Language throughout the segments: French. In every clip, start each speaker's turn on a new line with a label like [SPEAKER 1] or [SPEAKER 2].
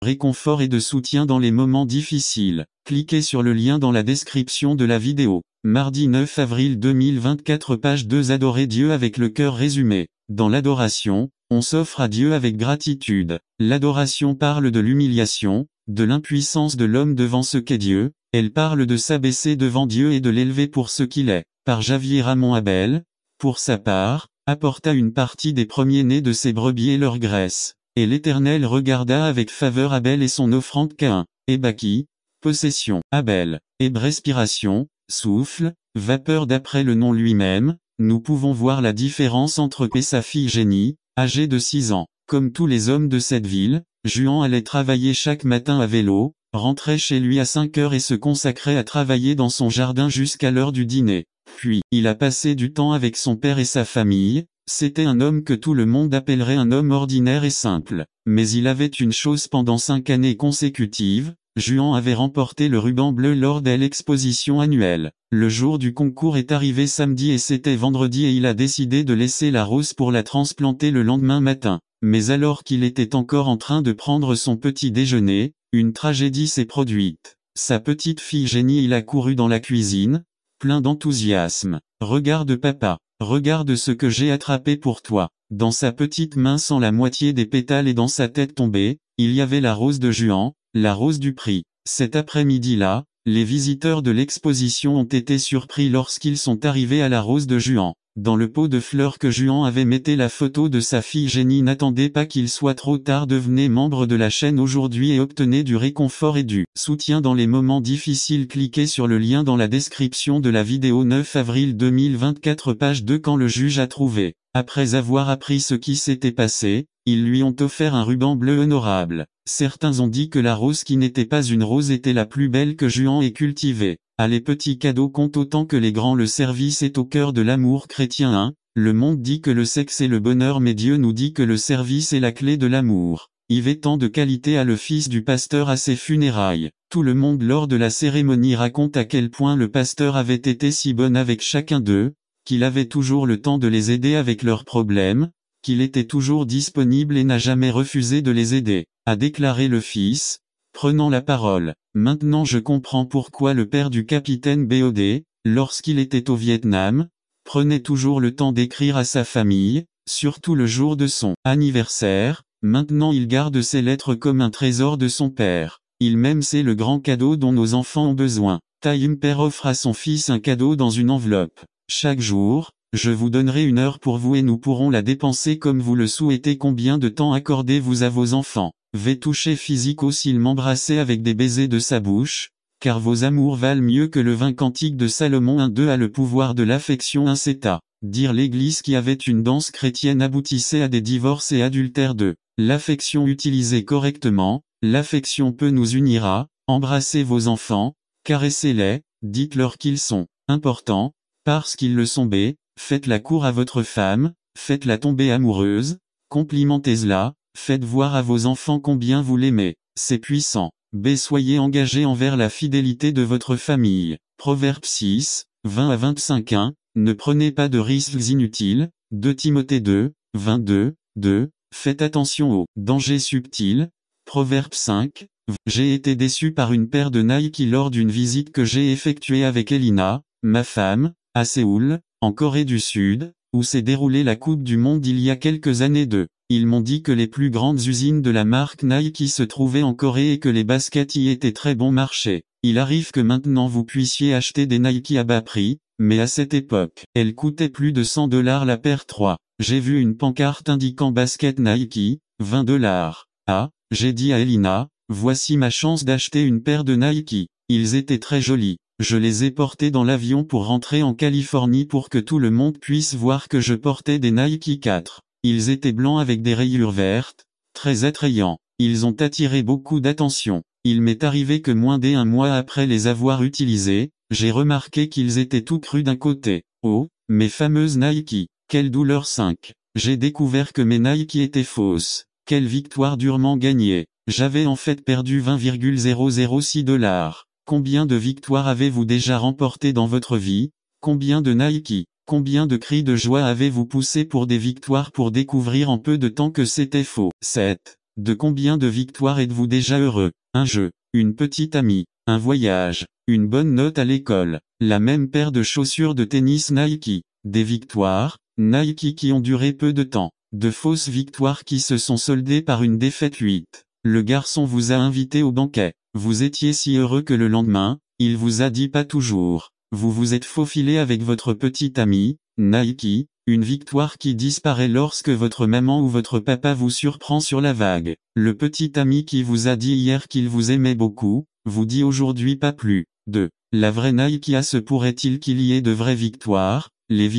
[SPEAKER 1] réconfort et de soutien dans les moments difficiles. Cliquez sur le lien dans la description de la vidéo. Mardi 9 avril 2024 page 2 Adorer Dieu avec le cœur résumé. Dans l'adoration, on s'offre à Dieu avec gratitude. L'adoration parle de l'humiliation, de l'impuissance de l'homme devant ce qu'est Dieu, elle parle de s'abaisser devant Dieu et de l'élever pour ce qu'il est. Par Javier Ramon Abel, pour sa part, apporta une partie des premiers-nés de ses brebis et leur graisse. Et l'Éternel regarda avec faveur Abel et son offrande Caïn. Et Baki, possession. Abel, et respiration, souffle, vapeur d'après le nom lui-même, nous pouvons voir la différence entre et sa fille Génie, âgée de 6 ans. Comme tous les hommes de cette ville, Juan allait travailler chaque matin à vélo, rentrait chez lui à 5 heures et se consacrait à travailler dans son jardin jusqu'à l'heure du dîner. Puis, il a passé du temps avec son père et sa famille. C'était un homme que tout le monde appellerait un homme ordinaire et simple. Mais il avait une chose pendant 5 années consécutives, Juan avait remporté le ruban bleu lors de l'exposition annuelle. Le jour du concours est arrivé samedi et c'était vendredi et il a décidé de laisser la rose pour la transplanter le lendemain matin. Mais alors qu'il était encore en train de prendre son petit déjeuner, une tragédie s'est produite. Sa petite fille Génie il a couru dans la cuisine, plein d'enthousiasme. « Regarde papa, regarde ce que j'ai attrapé pour toi. » Dans sa petite main sans la moitié des pétales et dans sa tête tombée, il y avait la rose de Juan, la rose du prix. Cet après-midi-là, les visiteurs de l'exposition ont été surpris lorsqu'ils sont arrivés à la rose de Juan. Dans le pot de fleurs que Juan avait metté la photo de sa fille Génie. N'attendez pas qu'il soit trop tard, devenez membre de la chaîne aujourd'hui et obtenez du réconfort et du soutien dans les moments difficiles. Cliquez sur le lien dans la description de la vidéo. 9 avril 2024 page 2 Quand le juge a trouvé. Après avoir appris ce qui s'était passé, ils lui ont offert un ruban bleu honorable. Certains ont dit que la rose qui n'était pas une rose était la plus belle que Juan ait cultivée. Ah, les petits cadeaux comptent autant que les grands. Le service est au cœur de l'amour chrétien. 1. Le monde dit que le sexe est le bonheur mais Dieu nous dit que le service est la clé de l'amour. Il est tant de qualité à le fils du pasteur à ses funérailles. Tout le monde lors de la cérémonie raconte à quel point le pasteur avait été si bon avec chacun d'eux, qu'il avait toujours le temps de les aider avec leurs problèmes, qu'il était toujours disponible et n'a jamais refusé de les aider, a déclaré le fils, prenant la parole. Maintenant je comprends pourquoi le père du capitaine BOD, lorsqu'il était au Vietnam, prenait toujours le temps d'écrire à sa famille, surtout le jour de son anniversaire. Maintenant il garde ses lettres comme un trésor de son père. Il m'aime, c'est le grand cadeau dont nos enfants ont besoin. Taïm père offre à son fils un cadeau dans une enveloppe. Chaque jour, je vous donnerai 1 heure pour vous et nous pourrons la dépenser comme vous le souhaitez. Combien de temps accordez-vous à vos enfants? V toucher physique s'il m'embrassait avec des baisers de sa bouche, car vos amours valent mieux que le vin. Cantique de Salomon 1-2 a le pouvoir de l'affection. 1 C'est à dire l'église qui avait une danse chrétienne aboutissait à des divorces et adultères. 2. L'affection utilisée correctement, l'affection peut nous unir à embrasser vos enfants, caressez-les, dites-leur qu'ils sont importants, parce qu'ils le sont. B. Faites la cour à votre femme, faites-la tomber amoureuse, complimentez-la, faites voir à vos enfants combien vous l'aimez, c'est puissant. B. Soyez engagés envers la fidélité de votre famille. Proverbe 6, 20 à 25. 1. Ne prenez pas de risques inutiles. 2 Timothée 2, 22, 2. Faites attention aux dangers subtils. Proverbe 5. J'ai été déçu par une paire de Nike lors d'une visite que j'ai effectuée avec Elina, ma femme, à Séoul, en Corée du Sud, où s'est déroulée la Coupe du Monde il y a quelques années. Ils m'ont dit que les plus grandes usines de la marque Nike se trouvaient en Corée et que les baskets y étaient très bon marché. Il arrive que maintenant vous puissiez acheter des Nike à bas prix, mais à cette époque, elles coûtaient plus de $100 la paire. 3. J'ai vu une pancarte indiquant basket Nike, $20. Ah, j'ai dit à Elina, voici ma chance d'acheter une paire de Nike. Ils étaient très jolis. Je les ai portés dans l'avion pour rentrer en Californie pour que tout le monde puisse voir que je portais des Nike 4. Ils étaient blancs avec des rayures vertes, très attrayants. Ils ont attiré beaucoup d'attention. Il m'est arrivé que moins d'1 mois après les avoir utilisés, j'ai remarqué qu'ils étaient tout crus d'un côté. Oh, mes fameuses Nike, quelle douleur. 5. J'ai découvert que mes Nike étaient fausses. Quelle victoire durement gagnée. J'avais en fait perdu $20,006. Combien de victoires avez-vous déjà remportées dans votre vie? Combien de Nike? Combien de cris de joie avez-vous poussé pour des victoires pour découvrir en peu de temps que c'était faux? 7. De combien de victoires êtes-vous déjà heureux? Un jeu, une petite amie, un voyage, une bonne note à l'école, la même paire de chaussures de tennis Nike, des victoires, Nike qui ont duré peu de temps, de fausses victoires qui se sont soldées par une défaite 8. Le garçon vous a invité au banquet, vous étiez si heureux que le lendemain, il vous a dit pas toujours. Vous vous êtes faufilé avec votre petite amie, Nike, une victoire qui disparaît lorsque votre maman ou votre papa vous surprend sur la vague. Le petit ami qui vous a dit hier qu'il vous aimait beaucoup, vous dit aujourd'hui pas plus. 2. La vraie Nike se pourrait-il qu'il y ait de vraies victoires, les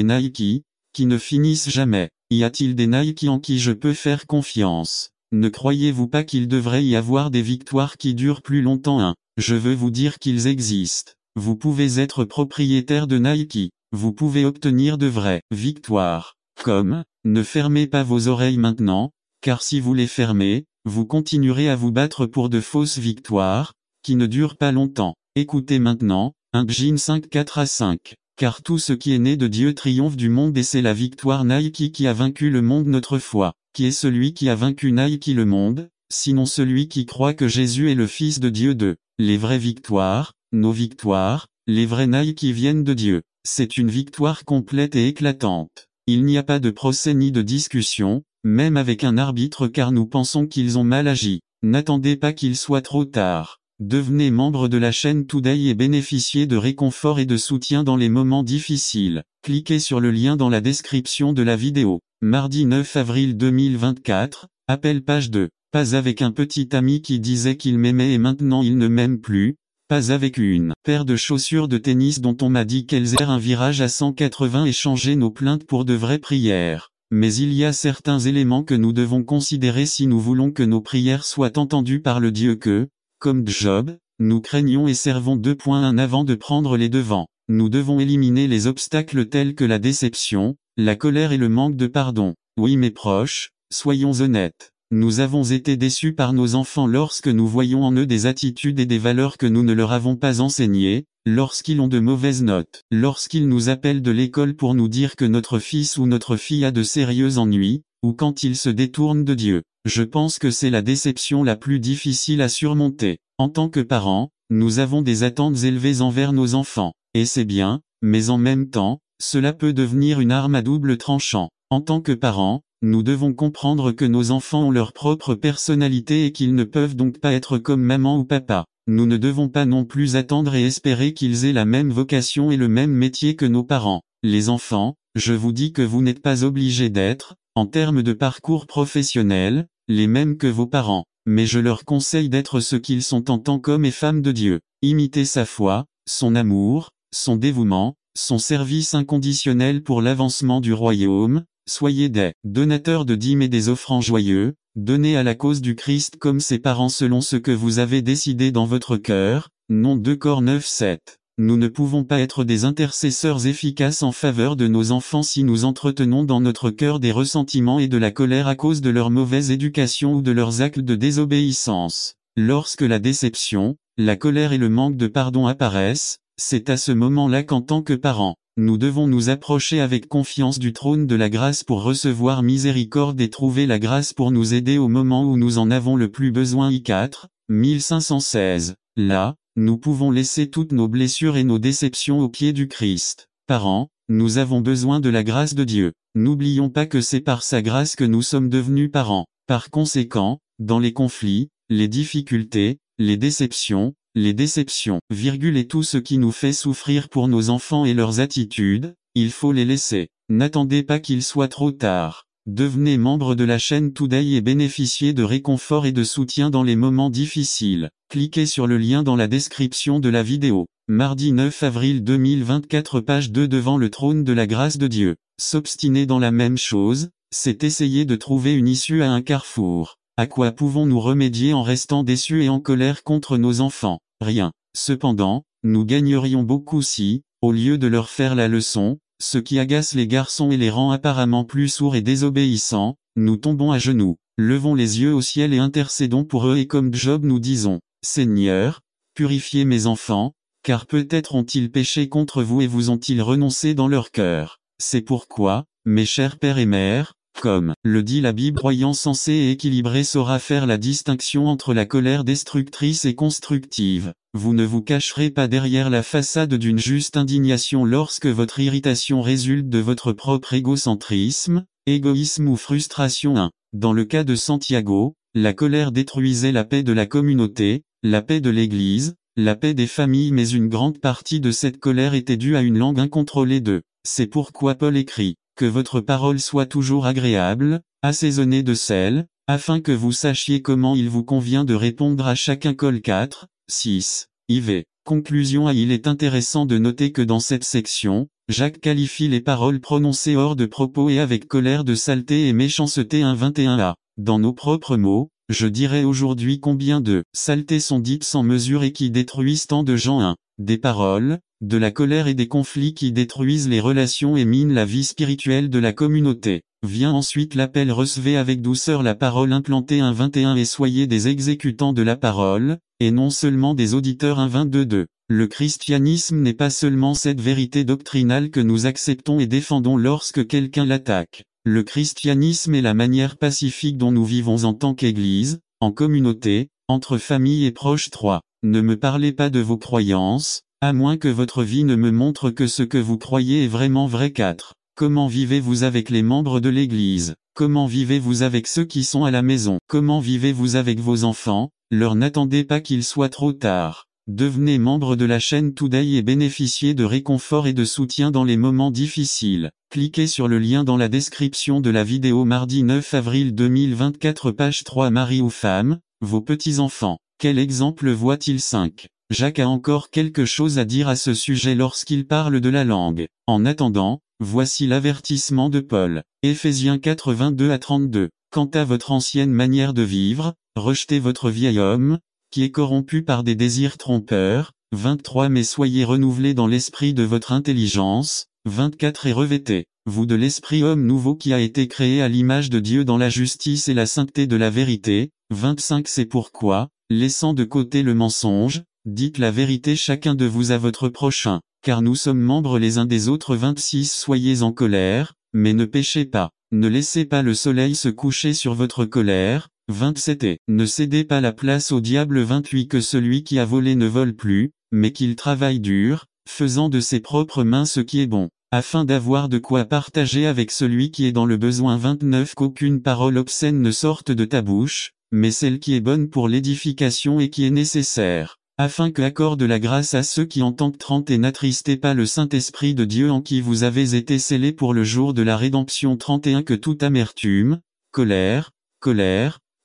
[SPEAKER 1] Nike, qui ne finissent jamais. Y a-t-il des Nike en qui je peux faire confiance? Ne croyez-vous pas qu'il devrait y avoir des victoires qui durent plus longtemps? 1. Je veux vous dire qu'ils existent. Vous pouvez être propriétaire de Nike. Vous pouvez obtenir de vraies victoires. Comme, ne fermez pas vos oreilles maintenant, car si vous les fermez, vous continuerez à vous battre pour de fausses victoires, qui ne durent pas longtemps. Écoutez maintenant, 1 Jean 5 4 à 5. Car tout ce qui est né de Dieu triomphe du monde et c'est la victoire Nike qui a vaincu le monde notre foi. Qui est celui qui a vaincu Nike le monde, sinon celui qui croit que Jésus est le Fils de Dieu 2. Les vraies victoires, nos victoires, les vrais Nike viennent de Dieu. C'est une victoire complète et éclatante. Il n'y a pas de procès ni de discussion, même avec un arbitre car nous pensons qu'ils ont mal agi. N'attendez pas qu'il soit trop tard. Devenez membre de la chaîne Today et bénéficiez de réconfort et de soutien dans les moments difficiles. Cliquez sur le lien dans la description de la vidéo. Mardi 9 avril 2024, appel page 2. Pas avec un petit ami qui disait qu'il m'aimait et maintenant il ne m'aime plus. Pas avec une paire de chaussures de tennis dont on m'a dit qu'elles aient un virage à 180 et changer nos plaintes pour de vraies prières. Mais il y a certains éléments que nous devons considérer si nous voulons que nos prières soient entendues par le Dieu que, comme Job, nous craignons et servons 2.1 avant de prendre les devants. Nous devons éliminer les obstacles tels que la déception, la colère et le manque de pardon. Oui mes proches, soyons honnêtes. Nous avons été déçus par nos enfants lorsque nous voyons en eux des attitudes et des valeurs que nous ne leur avons pas enseignées, lorsqu'ils ont de mauvaises notes, lorsqu'ils nous appellent de l'école pour nous dire que notre fils ou notre fille a de sérieux ennuis, ou quand ils se détournent de Dieu. Je pense que c'est la déception la plus difficile à surmonter. En tant que parents, nous avons des attentes élevées envers nos enfants, et c'est bien, mais en même temps, cela peut devenir une arme à double tranchant. En tant que parents, nous devons comprendre que nos enfants ont leur propre personnalité et qu'ils ne peuvent donc pas être comme maman ou papa. Nous ne devons pas non plus attendre et espérer qu'ils aient la même vocation et le même métier que nos parents. Les enfants, je vous dis que vous n'êtes pas obligés d'être, en termes de parcours professionnel, les mêmes que vos parents, mais je leur conseille d'être ce qu'ils sont en tant qu'hommes et femmes de Dieu. Imitez sa foi, son amour, son dévouement, son service inconditionnel pour l'avancement du royaume. Soyez des donateurs de dîmes et des offrandes joyeux, donnez à la cause du Christ comme ses parents selon ce que vous avez décidé dans votre cœur, non 2 Cor 9-7. Nous ne pouvons pas être des intercesseurs efficaces en faveur de nos enfants si nous entretenons dans notre cœur des ressentiments et de la colère à cause de leur mauvaise éducation ou de leurs actes de désobéissance. Lorsque la déception, la colère et le manque de pardon apparaissent, c'est à ce moment-là qu'en tant que parents, nous devons nous approcher avec confiance du trône de la grâce pour recevoir miséricorde et trouver la grâce pour nous aider au moment où nous en avons le plus besoin. I4, 1516. Là, nous pouvons laisser toutes nos blessures et nos déceptions aux pieds du Christ. Parents, nous avons besoin de la grâce de Dieu. N'oublions pas que c'est par sa grâce que nous sommes devenus parents. Par conséquent, dans les conflits, les difficultés, les déceptions, et tout ce qui nous fait souffrir pour nos enfants et leurs attitudes, il faut les laisser. N'attendez pas qu'il soit trop tard. Devenez membre de la chaîne Today et bénéficiez de réconfort et de soutien dans les moments difficiles. Cliquez sur le lien dans la description de la vidéo. Mardi 9 avril 2024 page 2 devant le trône de la grâce de Dieu. S'obstiner dans la même chose, c'est essayer de trouver une issue à un carrefour. À quoi pouvons-nous remédier en restant déçus et en colère contre nos enfants? Rien. Cependant, nous gagnerions beaucoup si, au lieu de leur faire la leçon, ce qui agace les garçons et les rend apparemment plus sourds et désobéissants, nous tombons à genoux, levons les yeux au ciel et intercédons pour eux et comme Job nous disons, Seigneur, purifiez mes enfants, car peut-être ont-ils péché contre vous et vous ont-ils renoncé dans leur cœur. C'est pourquoi, mes chers pères et mères, Comme le dit la Bible, croyant sensé et équilibré saura faire la distinction entre la colère destructrice et constructive. Vous ne vous cacherez pas derrière la façade d'une juste indignation lorsque votre irritation résulte de votre propre égocentrisme, égoïsme ou frustration. 1. Dans le cas de Santiago, la colère détruisait la paix de la communauté, la paix de l'Église, la paix des familles, mais une grande partie de cette colère était due à une langue incontrôlée. 2. C'est pourquoi Paul écrit que votre parole soit toujours agréable, assaisonnée de sel, afin que vous sachiez comment il vous convient de répondre à chacun. Col 4, 6. IV. Conclusion. Il est intéressant de noter que dans cette section, Jacques qualifie les paroles prononcées hors de propos et avec colère de saleté et méchanceté. 1:21a. Dans nos propres mots, je dirais aujourd'hui combien de saletés sont dites sans mesure et qui détruisent tant de gens. 1. Des paroles, de la colère et des conflits qui détruisent les relations et minent la vie spirituelle de la communauté. Vient ensuite l'appel: recevez avec douceur la parole implantée. 1:21 et soyez des exécutants de la parole, et non seulement des auditeurs. 1:22. Le christianisme n'est pas seulement cette vérité doctrinale que nous acceptons et défendons lorsque quelqu'un l'attaque. Le christianisme est la manière pacifique dont nous vivons en tant qu'Église, en communauté, entre familles et proches. 3. Ne me parlez pas de vos croyances, à moins que votre vie ne me montre que ce que vous croyez est vraiment vrai. 4. Comment vivez-vous avec les membres de l'Église? Comment vivez-vous avec ceux qui sont à la maison? Comment vivez-vous avec vos enfants? Leur n'attendez pas qu'il soit trop tard. Devenez membre de la chaîne Today et bénéficiez de réconfort et de soutien dans les moments difficiles. Cliquez sur le lien dans la description de la vidéo. Mardi 9 avril 2024, page 3. Mari ou femme, vos petits-enfants, quel exemple voient-ils? 5. Jacques a encore quelque chose à dire à ce sujet lorsqu'il parle de la langue. En attendant, voici l'avertissement de Paul. Éphésiens 4, 22-32. Quant à votre ancienne manière de vivre, rejetez votre vieil homme, qui est corrompu par des désirs trompeurs. 23. Mais soyez renouvelés dans l'esprit de votre intelligence. 24. Et revêtez-vous de l'esprit homme nouveau qui a été créé à l'image de Dieu dans la justice et la sainteté de la vérité. 25. C'est pourquoi, laissant de côté le mensonge, dites la vérité chacun de vous à votre prochain, car nous sommes membres les uns des autres. 26. Soyez en colère, mais ne péchez pas. Ne laissez pas le soleil se coucher sur votre colère. 27. Et ne cédez pas la place au diable. 28. Que celui qui a volé ne vole plus, mais qu'il travaille dur, faisant de ses propres mains ce qui est bon, afin d'avoir de quoi partager avec celui qui est dans le besoin. 29. Qu'aucune parole obscène ne sorte de ta bouche, mais celle qui est bonne pour l'édification et qui est nécessaire, afin que accorde la grâce à ceux qui entendent. 30. Et n'attristez pas le Saint-Esprit de Dieu en qui vous avez été scellés pour le jour de la rédemption. 31. Que toute amertume, colère,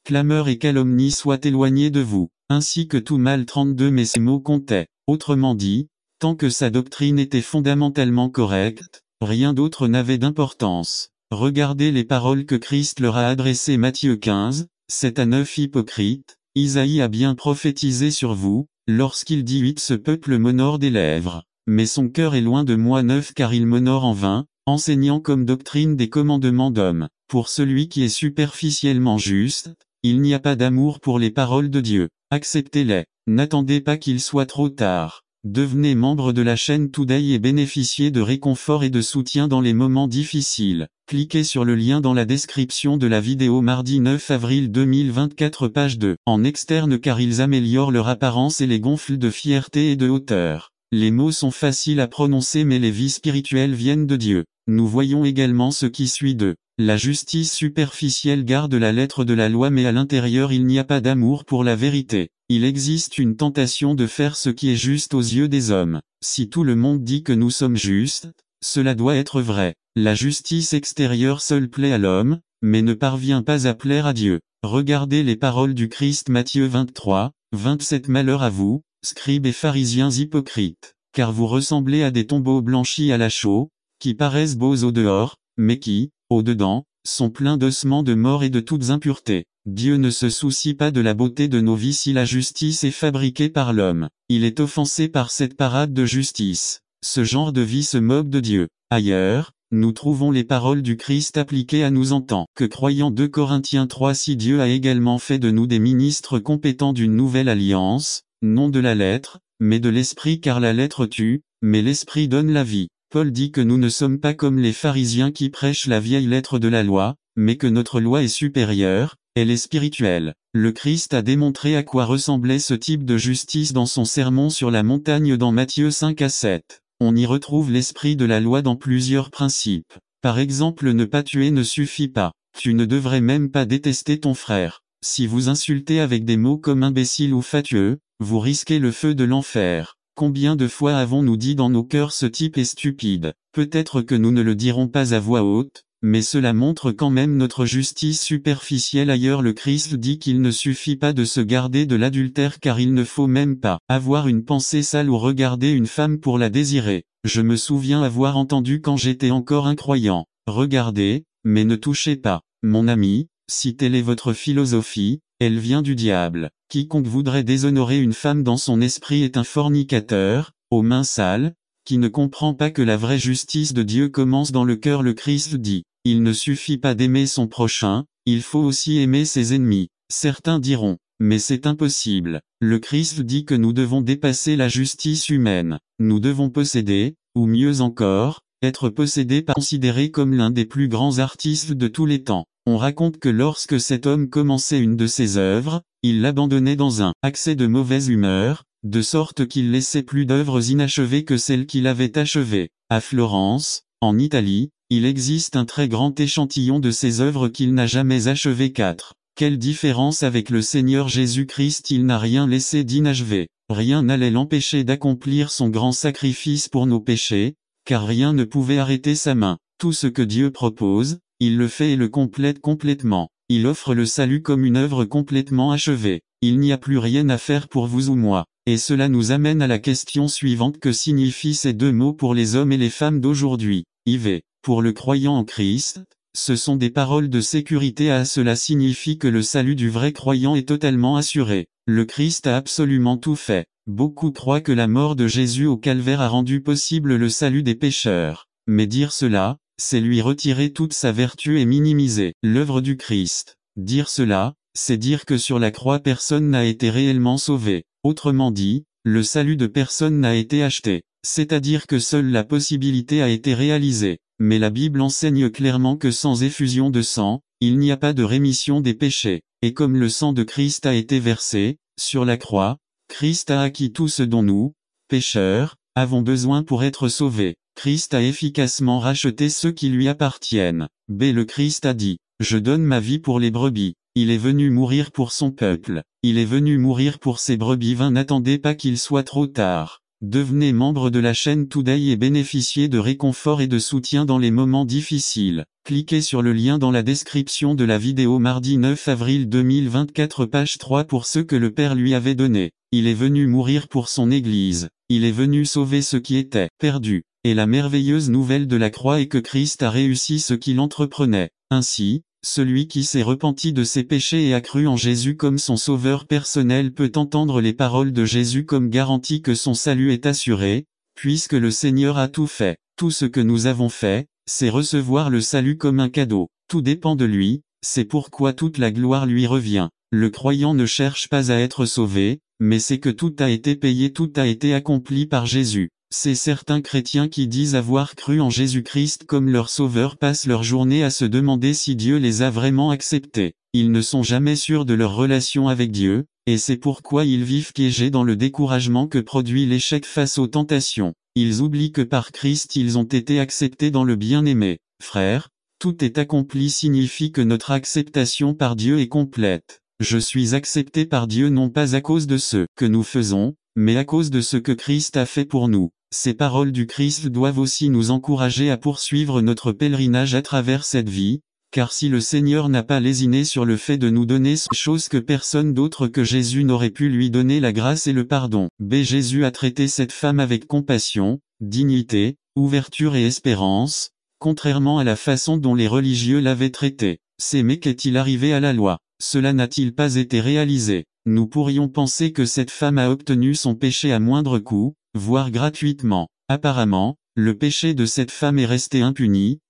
[SPEAKER 1] clameur et calomnie soient éloignés de vous, ainsi que tout mal. 32. Mais ces mots comptaient. Autrement dit, tant que sa doctrine était fondamentalement correcte, rien d'autre n'avait d'importance. Regardez les paroles que Christ leur a adressées. Matthieu 15, 7-9. Hypocrite, Isaïe a bien prophétisé sur vous, lorsqu'il dit 8. Ce peuple m'honore des lèvres, mais son cœur est loin de moi. 9. Car il m'honore en vain, enseignant comme doctrine des commandements d'hommes. Pour celui qui est superficiellement juste, il n'y a pas d'amour pour les paroles de Dieu. Acceptez-les. N'attendez pas qu'il soit trop tard. Devenez membre de la chaîne Today et bénéficiez de réconfort et de soutien dans les moments difficiles. Cliquez sur le lien dans la description de la vidéo. Mardi 9 avril 2024, page 2. En externe, car ils améliorent leur apparence et les gonflent de fierté et de hauteur. Les mots sont faciles à prononcer mais les vies spirituelles viennent de Dieu. Nous voyons également ce qui suit d'eux. La justice superficielle garde la lettre de la loi mais à l'intérieur il n'y a pas d'amour pour la vérité. Il existe une tentation de faire ce qui est juste aux yeux des hommes. Si tout le monde dit que nous sommes justes, cela doit être vrai. La justice extérieure seule plaît à l'homme, mais ne parvient pas à plaire à Dieu. Regardez les paroles du Christ. Matthieu 23, 27. Malheur à vous, scribes et pharisiens hypocrites, car vous ressemblez à des tombeaux blanchis à la chaux, qui paraissent beaux au dehors, mais qui, au dedans, sont pleins d'ossements de mort et de toutes impuretés. Dieu ne se soucie pas de la beauté de nos vies si la justice est fabriquée par l'homme. Il est offensé par cette parade de justice. Ce genre de vie se moque de Dieu. Ailleurs, nous trouvons les paroles du Christ appliquées à nous en tant que croyants. 2 Corinthiens 3. Si Dieu a également fait de nous des ministres compétents d'une nouvelle alliance, non de la lettre, mais de l'esprit, car la lettre tue, mais l'esprit donne la vie. Paul dit que nous ne sommes pas comme les pharisiens qui prêchent la vieille lettre de la loi, mais que notre loi est supérieure, elle est spirituelle. Le Christ a démontré à quoi ressemblait ce type de justice dans son sermon sur la montagne dans Matthieu 5 à 7. On y retrouve l'esprit de la loi dans plusieurs principes. Par exemple, ne pas tuer ne suffit pas. Tu ne devrais même pas détester ton frère. Si vous insultez avec des mots comme imbécile ou fatueux, vous risquez le feu de l'enfer. Combien de fois avons-nous dit dans nos cœurs ce type est stupide? Peut-être que nous ne le dirons pas à voix haute, mais cela montre quand même notre justice superficielle. Ailleurs, le Christ dit qu'il ne suffit pas de se garder de l'adultère car il ne faut même pas avoir une pensée sale ou regarder une femme pour la désirer. Je me souviens avoir entendu quand j'étais encore incroyant: regardez, mais ne touchez pas. Mon ami, si telle est votre philosophie, elle vient du diable. Quiconque voudrait déshonorer une femme dans son esprit est un fornicateur, aux mains sales, qui ne comprend pas que la vraie justice de Dieu commence dans le cœur. Le Christ dit: il ne suffit pas d'aimer son prochain, il faut aussi aimer ses ennemis. Certains diront: mais c'est impossible. Le Christ dit que nous devons dépasser la justice humaine. Nous devons posséder, ou mieux encore, être possédé par considéré comme l'un des plus grands artistes de tous les temps. On raconte que lorsque cet homme commençait une de ses œuvres, il l'abandonnait dans un accès de mauvaise humeur, de sorte qu'il laissait plus d'œuvres inachevées que celles qu'il avait achevées. À Florence, en Italie, il existe un très grand échantillon de ces œuvres qu'il n'a jamais achevées. 4. Quelle différence avec le Seigneur Jésus-Christ! Il n'a rien laissé d'inachevé. Rien n'allait l'empêcher d'accomplir son grand sacrifice pour nos péchés, car rien ne pouvait arrêter sa main. Tout ce que Dieu propose, il le fait et le complète complètement. Il offre le salut comme une œuvre complètement achevée. Il n'y a plus rien à faire pour vous ou moi. Et cela nous amène à la question suivante: que signifient ces deux mots pour les hommes et les femmes d'aujourd'hui? IV. Pour le croyant en Christ, ce sont des paroles de sécurité. Cela signifie que le salut du vrai croyant est totalement assuré. Le Christ a absolument tout fait. Beaucoup croient que la mort de Jésus au calvaire a rendu possible le salut des pécheurs. Mais dire cela, c'est lui retirer toute sa vertu et minimiser l'œuvre du Christ. Dire cela, c'est dire que sur la croix personne n'a été réellement sauvé. Autrement dit, le salut de personne n'a été acheté. C'est-à-dire que seule la possibilité a été réalisée. Mais la Bible enseigne clairement que sans effusion de sang, il n'y a pas de rémission des péchés. Et comme le sang de Christ a été versé, sur la croix, Christ a acquis tout ce dont nous, pécheurs, avons besoin pour être sauvés. Christ a efficacement racheté ceux qui lui appartiennent. Le Christ a dit: je donne ma vie pour les brebis. Il est venu mourir pour son peuple. Il est venu mourir pour ses brebis. N'attendez pas qu'il soit trop tard. Devenez membre de la chaîne Today et bénéficiez de réconfort et de soutien dans les moments difficiles. Cliquez sur le lien dans la description de la vidéo. Mardi 9 avril 2024, page 3. Pour ceux que le Père lui avait donné. Il est venu mourir pour son Église. Il est venu sauver ce qui était perdu. Et la merveilleuse nouvelle de la croix est que Christ a réussi ce qu'il entreprenait. Ainsi, celui qui s'est repenti de ses péchés et a cru en Jésus comme son sauveur personnel peut entendre les paroles de Jésus comme garantie que son salut est assuré, puisque le Seigneur a tout fait. Tout ce que nous avons fait, c'est recevoir le salut comme un cadeau. Tout dépend de lui, c'est pourquoi toute la gloire lui revient. Le croyant ne cherche pas à être sauvé, mais c'est que tout a été payé, tout a été accompli par Jésus. C'est certains chrétiens qui disent avoir cru en Jésus-Christ comme leur sauveur passent leur journée à se demander si Dieu les a vraiment acceptés. Ils ne sont jamais sûrs de leur relation avec Dieu, et c'est pourquoi ils vivent piégés dans le découragement que produit l'échec face aux tentations. Ils oublient que par Christ ils ont été acceptés dans le bien-aimé. Frères, tout est accompli signifie que notre acceptation par Dieu est complète. Je suis accepté par Dieu non pas à cause de ce que nous faisons, mais à cause de ce que Christ a fait pour nous. Ces paroles du Christ doivent aussi nous encourager à poursuivre notre pèlerinage à travers cette vie, car si le Seigneur n'a pas lésiné sur le fait de nous donner chose que personne d'autre que Jésus n'aurait pu lui donner, la grâce et le pardon. Jésus a traité cette femme avec compassion, dignité, ouverture et espérance, contrairement à la façon dont les religieux l'avaient traitée. Mais qu'est-il arrivé à la loi? Cela n'a-t-il pas été réalisé? Nous pourrions penser que cette femme a obtenu son péché à moindre coût, voire gratuitement. Apparemment, le péché de cette femme est resté impuni.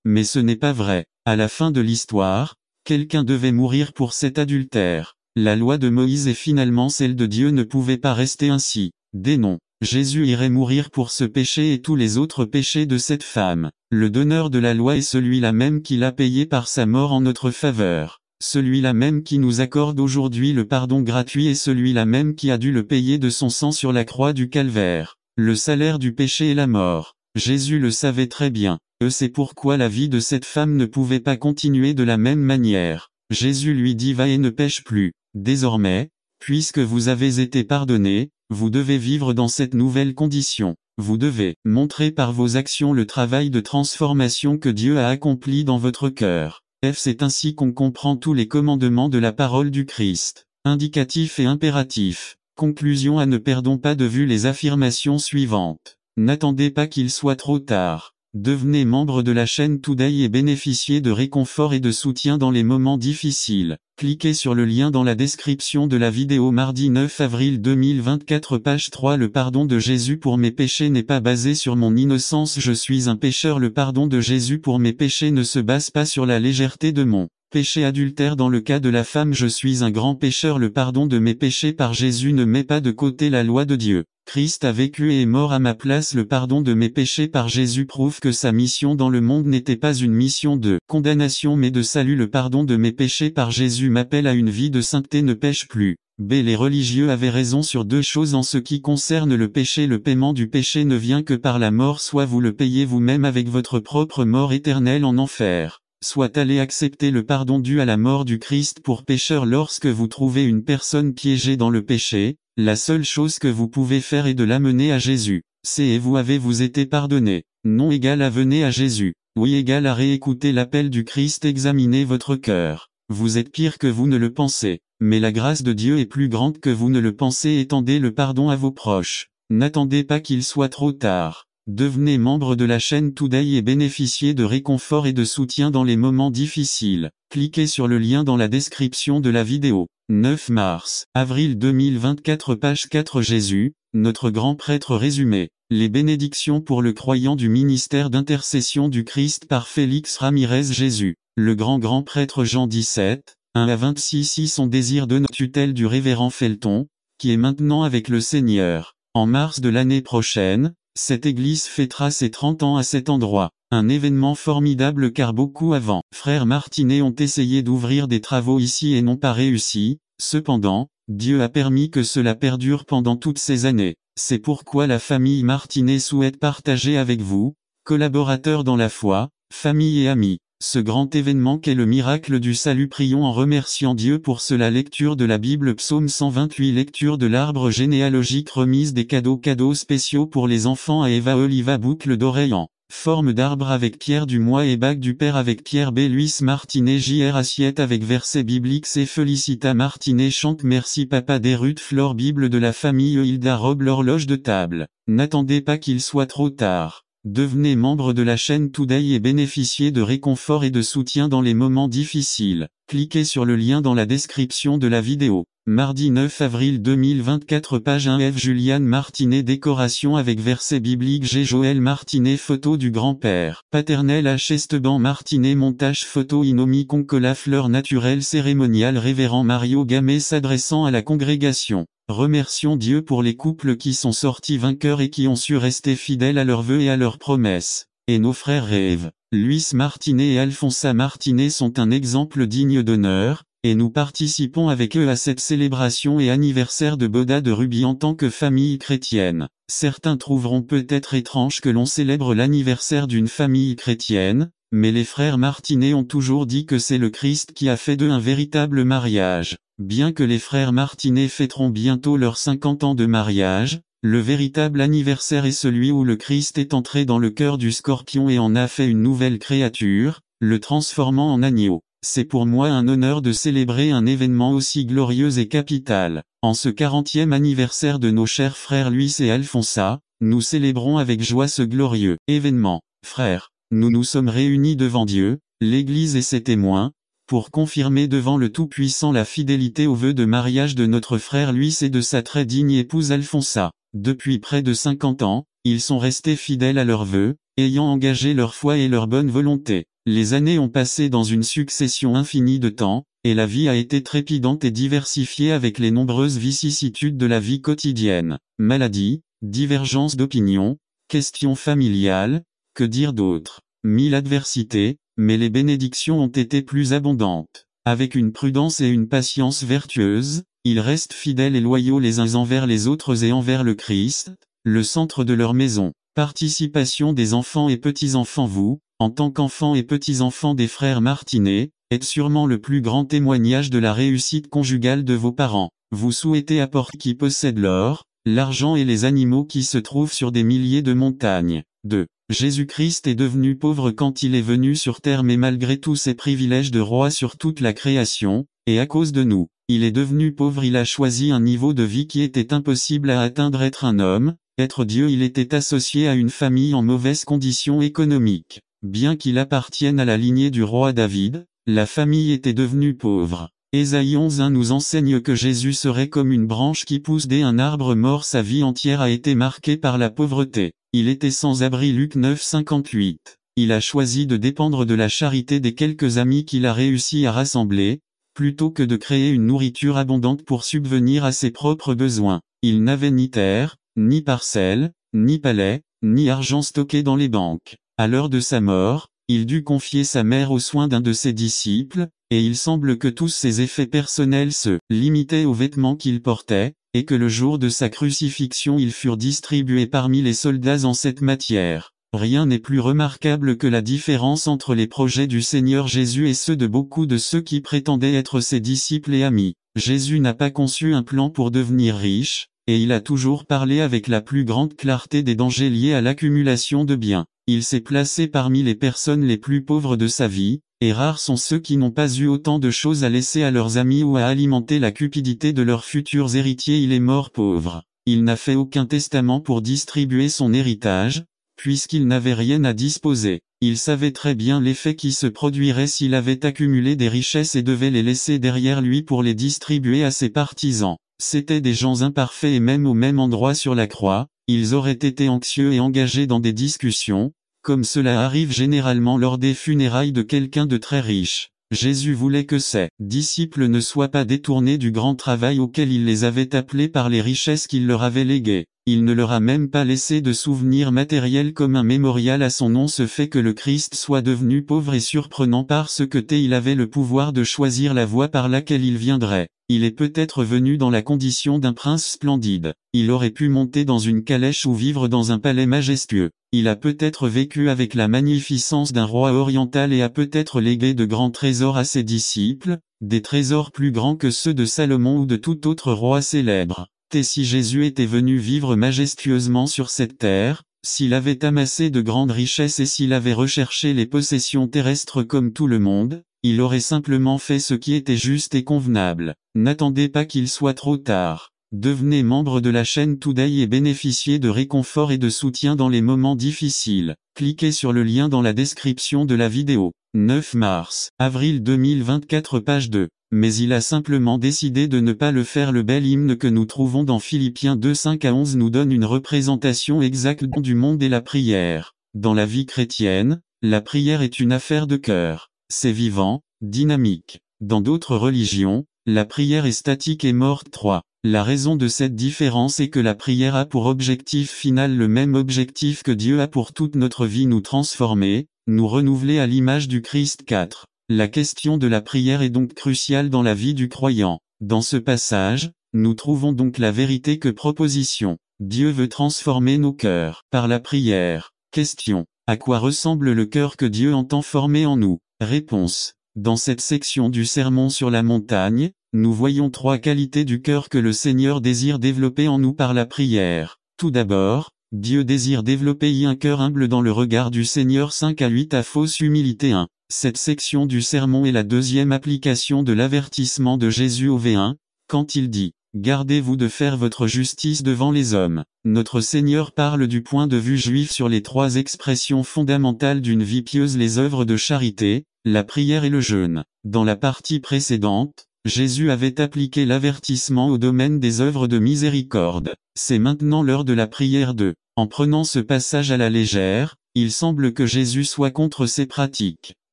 [SPEAKER 1] Mais ce n'est pas vrai. À la fin de l'histoire, quelqu'un devait mourir pour cet adultère. La loi de Moïse et finalement celle de Dieu ne pouvaient pas rester ainsi. Non. Jésus irait mourir pour ce péché et tous les autres péchés de cette femme. Le donneur de la loi est celui-là même qui l'a payé par sa mort en notre faveur. Celui-là même qui nous accorde aujourd'hui le pardon gratuit est celui-là même qui a dû le payer de son sang sur la croix du calvaire. Le salaire du péché est la mort. Jésus le savait très bien. C'est pourquoi la vie de cette femme ne pouvait pas continuer de la même manière. Jésus lui dit: va et ne pêche plus. Désormais, puisque vous avez été pardonné, vous devez vivre dans cette nouvelle condition. Vous devez montrer par vos actions le travail de transformation que Dieu a accompli dans votre cœur. C'est ainsi qu'on comprend tous les commandements de la parole du Christ. Indicatif et impératif. Conclusion: ne perdons pas de vue les affirmations suivantes. N'attendez pas qu'il soit trop tard. Devenez membre de la chaîne Today et bénéficiez de réconfort et de soutien dans les moments difficiles. Cliquez sur le lien dans la description de la vidéo. Mardi 9 avril 2024, page 3. Le pardon de Jésus pour mes péchés n'est pas basé sur mon innocence. Je suis un pécheur. Le pardon de Jésus pour mes péchés ne se base pas sur la légèreté de mon péché adultère. Dans le cas de la femme, je suis un grand pécheur. Le pardon de mes péchés par Jésus ne met pas de côté la loi de Dieu. Christ a vécu et est mort à ma place. Le pardon de mes péchés par Jésus prouve que sa mission dans le monde n'était pas une mission de condamnation mais de salut. Le pardon de mes péchés par Jésus m'appelle à une vie de sainteté. Ne pêche plus. Les religieux avaient raison sur deux choses en ce qui concerne le péché. Le paiement du péché ne vient que par la mort, soit vous le payez vous-même avec votre propre mort éternelle en enfer, soit allez accepter le pardon dû à la mort du Christ pour pécheurs. Lorsque vous trouvez une personne piégée dans le péché, la seule chose que vous pouvez faire est de l'amener à Jésus. C'est et vous été pardonné. Non égale à venez à Jésus. Oui égale à réécouter l'appel du Christ. Examinez votre cœur. Vous êtes pire que vous ne le pensez. Mais la grâce de Dieu est plus grande que vous ne le pensez. Étendez le pardon à vos proches. N'attendez pas qu'il soit trop tard. Devenez membre de la chaîne Today et bénéficiez de réconfort et de soutien dans les moments difficiles. Cliquez sur le lien dans la description de la vidéo. 9 mars, avril 2024, page 4. Jésus, notre grand prêtre résumé. Les bénédictions pour le croyant du ministère d'intercession du Christ par Félix Ramirez. Jésus, le grand prêtre. Jean 17, 1 à 26. Son désir de notre tutelle du révérend Felton, qui est maintenant avec le Seigneur. En mars de l'année prochaine, cette église fêtera ses 30 ans à cet endroit. Un événement formidable car beaucoup avant, frères Martinet ont essayé d'ouvrir des travaux ici et n'ont pas réussi. Cependant, Dieu a permis que cela perdure pendant toutes ces années. C'est pourquoi la famille Martinet souhaite partager avec vous, collaborateurs dans la foi, famille et amis, ce grand événement qu'est le miracle du salut. Prions en remerciant Dieu pour cela. Lecture de la Bible, Psaume 128. Lecture de l'arbre généalogique. Remise des cadeaux spéciaux pour les enfants à Eva Oliva. Boucle d'oreille en forme d'arbre avec Pierre du mois et bague du père avec Pierre B. Luis Martinet. J.R. Assiette avec verset biblique. C. Felicita Martinet chante Merci Papa des Ruth Flore. Bible de la famille Hilda Robe. L'horloge de table. N'attendez pas qu'il soit trop tard. Devenez membre de la chaîne Today et bénéficiez de réconfort et de soutien dans les moments difficiles. Cliquez sur le lien dans la description de la vidéo. Mardi 9 avril 2024, page 1. F. Juliane Martinet. Décoration avec verset biblique. G. Joël Martinet. Photo du grand-père paternel. H. Esteban Martinet. Montage photo. Inomi Concola. Fleur naturelle cérémoniale. Révérend Mario Gamay s'adressant à la congrégation. Remercions Dieu pour les couples qui sont sortis vainqueurs et qui ont su rester fidèles à leurs vœux et à leurs promesses. Et nos frères Rêve, Luis Martinet et Alfonsa Martinet sont un exemple digne d'honneur, et nous participons avec eux à cette célébration et anniversaire de Boda de Ruby en tant que famille chrétienne. Certains trouveront peut-être étrange que l'on célèbre l'anniversaire d'une famille chrétienne, mais les frères Martinet ont toujours dit que c'est le Christ qui a fait d'eux un véritable mariage. Bien que les frères Martinet fêteront bientôt leurs 50 ans de mariage, le véritable anniversaire est celui où le Christ est entré dans le cœur du scorpion et en a fait une nouvelle créature, le transformant en agneau. C'est pour moi un honneur de célébrer un événement aussi glorieux et capital. En ce 40e anniversaire de nos chers frères Luis et Alfonsa, nous célébrons avec joie ce glorieux événement. Frères, nous nous sommes réunis devant Dieu, l'Église et ses témoins, pour confirmer devant le Tout-Puissant la fidélité au vœu de mariage de notre frère Luis et de sa très digne épouse Alfonsa. Depuis près de 50 ans, ils sont restés fidèles à leurs vœux, ayant engagé leur foi et leur bonne volonté. Les années ont passé dans une succession infinie de temps, et la vie a été trépidante et diversifiée avec les nombreuses vicissitudes de la vie quotidienne. Maladies, divergence d'opinion, questions familiales, que dire d'autre? Mille adversités, mais les bénédictions ont été plus abondantes. Avec une prudence et une patience vertueuses, ils restent fidèles et loyaux les uns envers les autres et envers le Christ, le centre de leur maison. Participation des enfants et petits-enfants. Vous, en tant qu'enfants et petits-enfants des frères Martinet, êtes sûrement le plus grand témoignage de la réussite conjugale de vos parents. Vous souhaitez apporter qui possède l'or, l'argent et les animaux qui se trouvent sur des milliers de montagnes. 2. Jésus-Christ est devenu pauvre quand il est venu sur terre, mais malgré tous ses privilèges de roi sur toute la création, et à cause de nous, il est devenu pauvre. Il a choisi un niveau de vie qui était impossible à atteindre. Être un homme, être Dieu. Il était associé à une famille en mauvaise condition économique. Bien qu'il appartienne à la lignée du roi David, la famille était devenue pauvre. Ésaïe 11:1 nous enseigne que Jésus serait comme une branche qui pousse d'un arbre mort. Sa vie entière a été marquée par la pauvreté. Il était sans abri. Luc 9:58. Il a choisi de dépendre de la charité des quelques amis qu'il a réussi à rassembler, plutôt que de créer une nourriture abondante pour subvenir à ses propres besoins. Il n'avait ni terre, ni parcelle, ni palais, ni argent stocké dans les banques. À l'heure de sa mort, il dut confier sa mère aux soins d'un de ses disciples, et il semble que tous ses effets personnels se limitaient aux vêtements qu'il portait, et que le jour de sa crucifixion ils furent distribués parmi les soldats en cette matière. Rien n'est plus remarquable que la différence entre les projets du Seigneur Jésus et ceux de beaucoup de ceux qui prétendaient être ses disciples et amis. Jésus n'a pas conçu un plan pour devenir riche, et il a toujours parlé avec la plus grande clarté des dangers liés à l'accumulation de biens. Il s'est placé parmi les personnes les plus pauvres de sa vie, et rares sont ceux qui n'ont pas eu autant de choses à laisser à leurs amis ou à alimenter la cupidité de leurs futurs héritiers. Il est mort pauvre. Il n'a fait aucun testament pour distribuer son héritage, puisqu'il n'avait rien à disposer. Il savait très bien l'effet qui se produirait s'il avait accumulé des richesses et devait les laisser derrière lui pour les distribuer à ses partisans. C'étaient des gens imparfaits et même au même endroit sur la croix, ils auraient été anxieux et engagés dans des discussions, comme cela arrive généralement lors des funérailles de quelqu'un de très riche. Jésus voulait que ses disciples ne soient pas détournés du grand travail auquel il les avait appelés par les richesses qu'il leur avait léguées. Il ne leur a même pas laissé de souvenirs matériels comme un mémorial à son nom. Ce fait que le Christ soit devenu pauvre est surprenant parce que il avait le pouvoir de choisir la voie par laquelle il viendrait. Il est peut-être venu dans la condition d'un prince splendide. Il aurait pu monter dans une calèche ou vivre dans un palais majestueux. Il a peut-être vécu avec la magnificence d'un roi oriental et a peut-être légué de grands trésors à ses disciples, des trésors plus grands que ceux de Salomon ou de tout autre roi célèbre. Et si Jésus était venu vivre majestueusement sur cette terre, s'il avait amassé de grandes richesses et s'il avait recherché les possessions terrestres comme tout le monde, il aurait simplement fait ce qui était juste et convenable. N'attendez pas qu'il soit trop tard. Devenez membre de la chaîne Today et bénéficiez de réconfort et de soutien dans les moments difficiles. Cliquez sur le lien dans la description de la vidéo. 9 mars, avril 2024 page 2. Mais il a simplement décidé de ne pas le faire. Le bel hymne que nous trouvons dans Philippiens 2:5-11 nous donne une représentation exacte du monde et la prière. Dans la vie chrétienne, la prière est une affaire de cœur. C'est vivant, dynamique. Dans d'autres religions, la prière est statique et morte. 3. La raison de cette différence est que la prière a pour objectif final le même objectif que Dieu a pour toute notre vie: nous transformer, nous renouveler à l'image du Christ. 4. La question de la prière est donc cruciale dans la vie du croyant. Dans ce passage, nous trouvons donc la vérité que proposition. Dieu veut transformer nos cœurs par la prière. Question. À quoi ressemble le cœur que Dieu entend former en nous? Réponse. Dans cette section du Sermon sur la montagne, nous voyons 3 qualités du cœur que le Seigneur désire développer en nous par la prière. Tout d'abord, Dieu désire développer un cœur humble dans le regard du Seigneur. 5-8 à fausse humilité. 1. Cette section du sermon est la deuxième application de l'avertissement de Jésus au V1, quand il dit « Gardez-vous de faire votre justice devant les hommes ». Notre Seigneur parle du point de vue juif sur les 3 expressions fondamentales d'une vie pieuse: les œuvres de charité, la prière et le jeûne. Dans la partie précédente, Jésus avait appliqué l'avertissement au domaine des œuvres de miséricorde. C'est maintenant l'heure de la prière. En prenant ce passage à la légère, il semble que Jésus soit contre ces pratiques.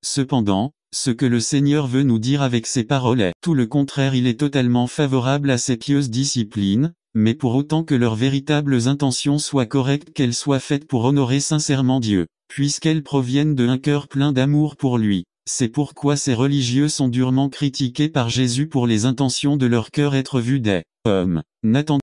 [SPEAKER 1] Cependant, ce que le Seigneur veut nous dire avec ces paroles est tout le contraire. Il est totalement favorable à ces pieuses disciplines, mais pour autant que leurs véritables intentions soient correctes, qu'elles soient faites pour honorer sincèrement Dieu, puisqu'elles proviennent d'un cœur plein d'amour pour lui. C'est pourquoi ces religieux sont durement critiqués par Jésus pour les intentions de leur cœur être vus des hommes. N'attendez